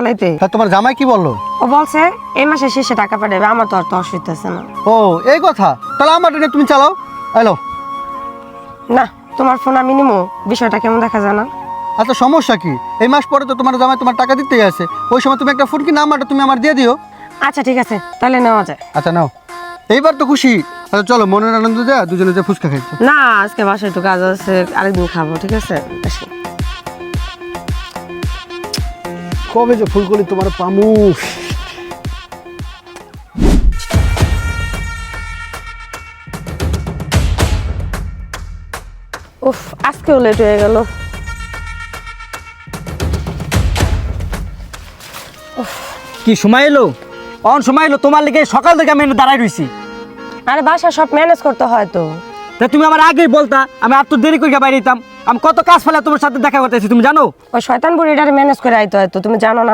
চালাইতে। হ্যাঁ, তোমার জামাই কি বললো? ও বলছে এই মাসে শেষে টাকা পাঠাবে, আমার তো আর তো অসুবিধা আছে না। ও এই কথা, তাহলে আমার এটা তুমি চালাও। হ্যালো, না তোমার ফোন আমি নিমো, বিষয়টা কেমন দেখা যায় না? আচ্ছা সমস্যা কি? এই মাস পরে তো তোমার জামাই তোমার টাকা দিতে গেছে, ওই সময় তুমি একটা ফোন কি নাম্বারটা তুমি আমার দিয়ে দিও। আচ্ছা ঠিক আছে, তাহলে নেওয়া যায়। আচ্ছা নাও, এইবার তো খুশি। আচ্ছা চলো, মনের আনন্দ দেয়া দুজনে যে ফুচকা খাইছো। না আজকে বাসায় একটু কাজ আছে, আরেকদিন খাবো, ঠিক আছে? আসি। কবে যে ফুলকলি তোমার পামু। উফ, আজকেও লেট হয়ে গেল। কি সময় এলো? অন সময় এলো, তোমার লেগে সকাল থেকে আমি এনে দাঁড়াই রইছি। আরে বাসা সব ম্যানেজ করতে হয় তো। তা তুমি আমার আগেই বলতা, আমি আর তো দেরি করে বাইরে যেতাম। আমি কত কাজ ফেলে তোমার সাথে দেখা করতেছি, তুমি জানো? ওই শয়তান বুড়িটারে ম্যানেজ করে আইতে হয় তো, তুমি জানো না?